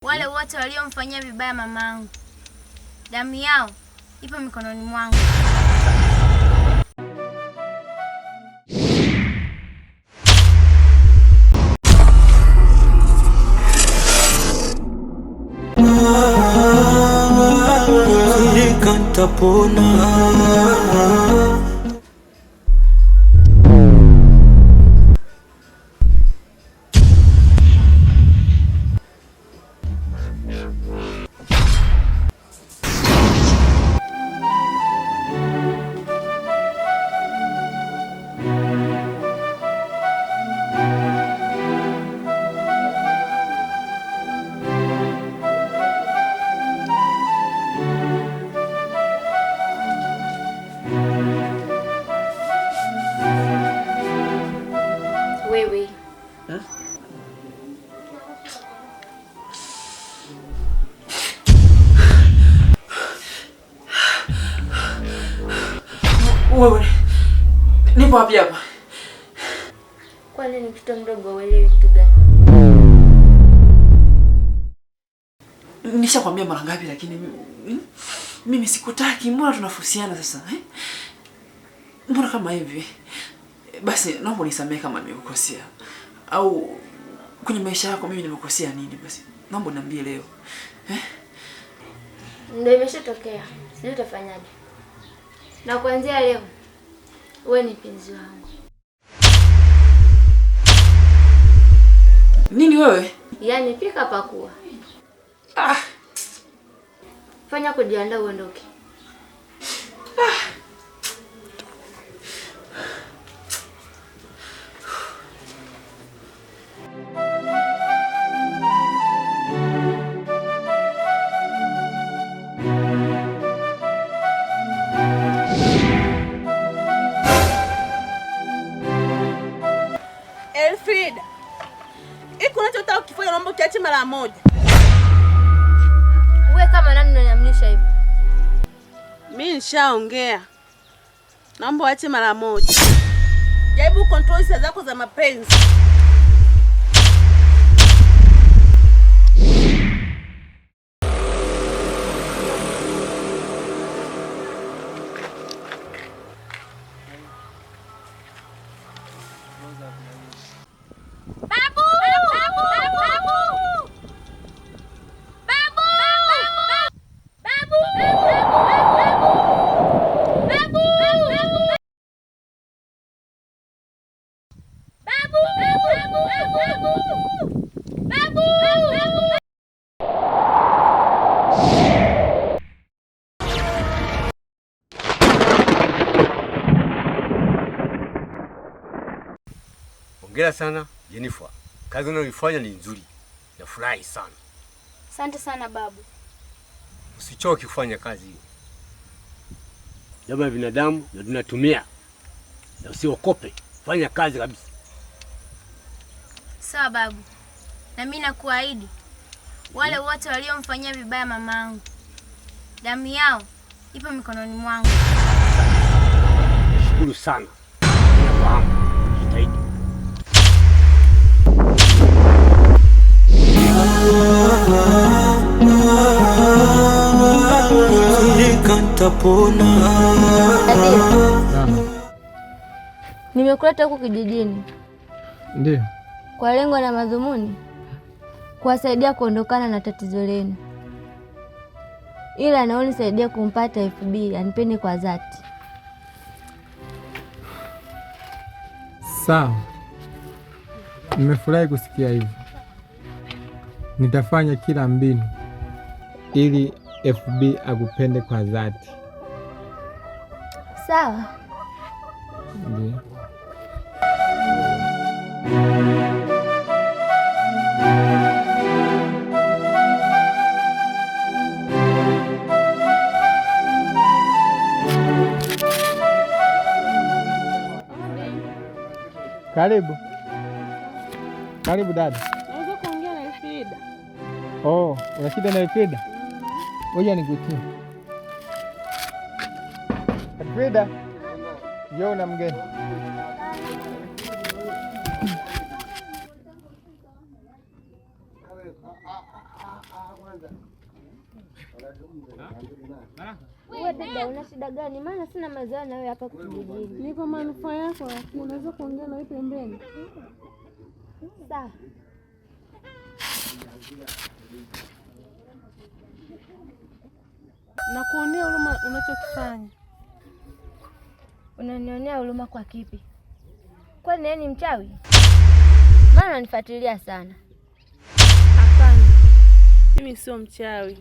Wale wote waliomfanyia vibaya mamangu, damu yao ipo mikononi mwangu. Nitapona. Wewe. Wewe. Nipo wapi hapa? Kwani ni mtoto mdogo uelewi kitu gani? Nishakwambia mara ngapi lakini mimi sikutaki. Mbona tunafusiana sasa? Mbona kama hivi? Basi naomba unisamehe kama nimekukosea. Au kwenye maisha yako mimi nimekosea nini basi? Naomba niambie leo. Ndio imeshatokea. Sijui utafanyaje. Na kuanzia leo wewe ni mpenzi wangu. Nini wewe? Yaani pika pakua. Fanya kujiandaa uondoke. Elfrida, iko unachotaka ukifanya naomba ukiache mara moja. Wewe kama nani unaniamrisha hivi? Mimi nishaongea. Naomba uache mara moja. Jaribu control hisia zako za mapenzi. Hongera sana Jennifer. Kazi unayoifanya ni nzuri. Nafurahi sana. Asante sana babu. Usichoke kufanya kazi hiyo. Jambo la binadamu na tunatumia. Na usiokope. Fanya kazi kabisa. Sawa babu. Na mimi nakuahidi wale wote waliomfanyia vibaya mamangu, damu yao ipo mikononi mwangu. Nashukuru sana. Nafahamu. Jitahidi. Nitapona. Nimekuleta huku kijijini. Ndio. Kwa lengo na madhumuni kuwasaidia kuondokana na tatizo lenu. Ila naonisaidia kumpata FB anipende kwa dhati. Sawa. Nimefurahi kusikia hivyo. Nitafanya kila mbinu ili FB akupende kwa dhati. Sawa. Ndio. Karibu. Karibu dada. Naweza kuongea na Elfrida? Oh, una shida na Elfrida? Ngoja nikutie. Elfrida. Njoo na mgeni. Wewe dada, una shida gani? Maana sina mazoea na wewe hapa kijijini. Ni kwa manufaa yako, lakini unaweza kuongea na wewe pembeni. Sawa. Na kuonea huruma unachokifanya. Unanionea huruma kwa kipi? Kwani yeye ni mchawi? Maana unanifuatilia sana. Hapana. Mimi sio mchawi.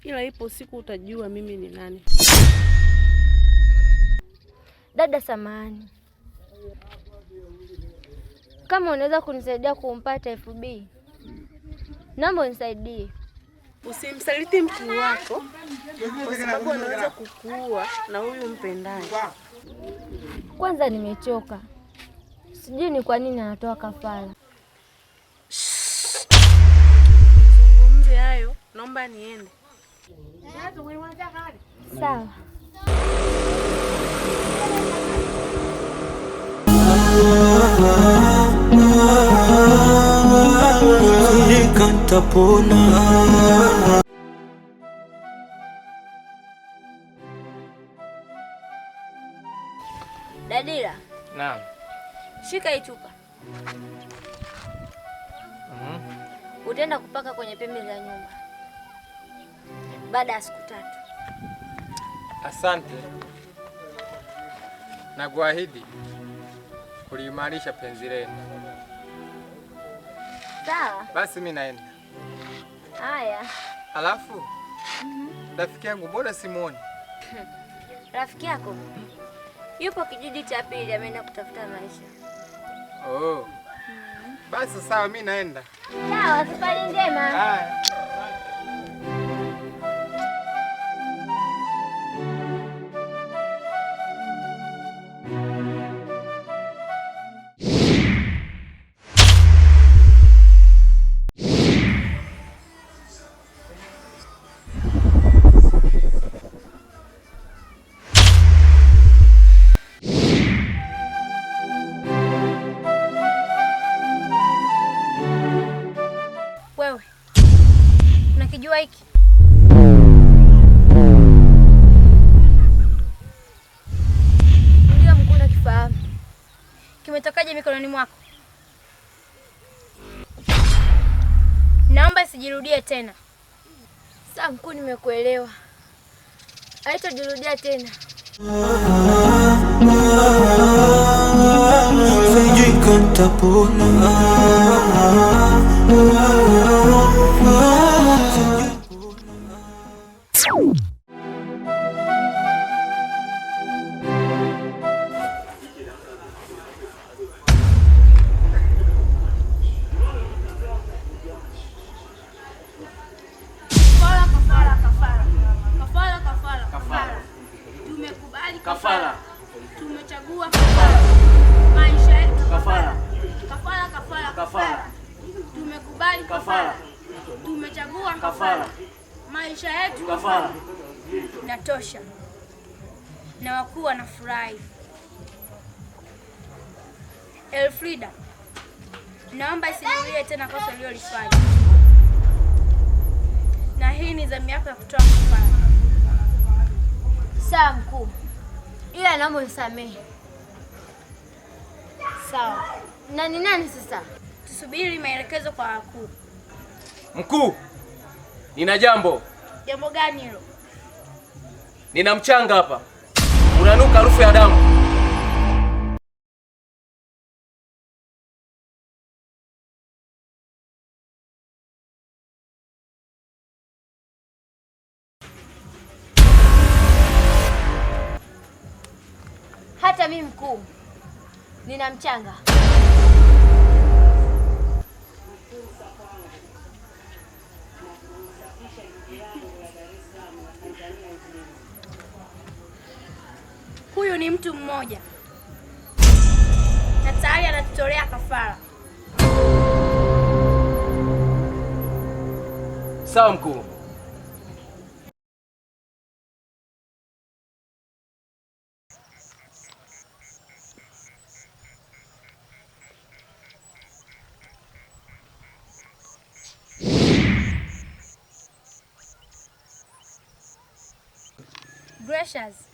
Ila ipo siku utajua mimi ni nani. Dada samahani, kama unaweza kunisaidia kumpata FB, naomba unisaidie. Usimsaliti mkuu wako kwa sababu anaweza kukuua na huyu mpendaji. Kwanza nimechoka, sijui ni kwa nini anatoa kafara. Zungumze hayo, naomba niende. Sawa. Nikatapona. Dadila. Naam. Shika hii chupa. Utaenda kupaka kwenye pembe za nyumba baada ya siku 3. Asante. Na kuahidi kuliimarisha penzi lenu. Sawa. Basi mimi naenda. Haya. Alafu rafiki yangu mbona simuoni? Rafiki yako yupo kijiji cha pili, ameenda kutafuta maisha. Oh. Basi sawa, mimi naenda. Sawa, safari njema. Haya. Wewe unakijua hiki? Ndio mkuu, nakifahamu. Kimetokaje mikononi mwako? Naomba sijirudie tena. Sawa mkuu, nimekuelewa. Haitajirudia tena. Sijui katapona. Kafara. Tumekubali kafara. Tumechagua kafara. Maisha yetu kafara. Kafara. Tumekubali kafara. Tumechagua kafara. Maisha yetu kafara. Natosha. Na wakuu wanafurahi. Elfrida, naomba isirudie tena kosa ulilofanya. Na hii ni zamu yako ya kutoa kafara. Sawa mkuu, ila naomba unisamehe. Sawa. Na ni nani sasa? Tusubiri maelekezo kwa wakuu. Mkuu, nina jambo. Jambo gani hilo? Nina mchanga hapa, unanuka harufu ya damu. Hata mimi mkuu, nina mchanga. Huyu ni mtu mmoja na tayari anatutolea kafara. Sawa mkuu. Gracious,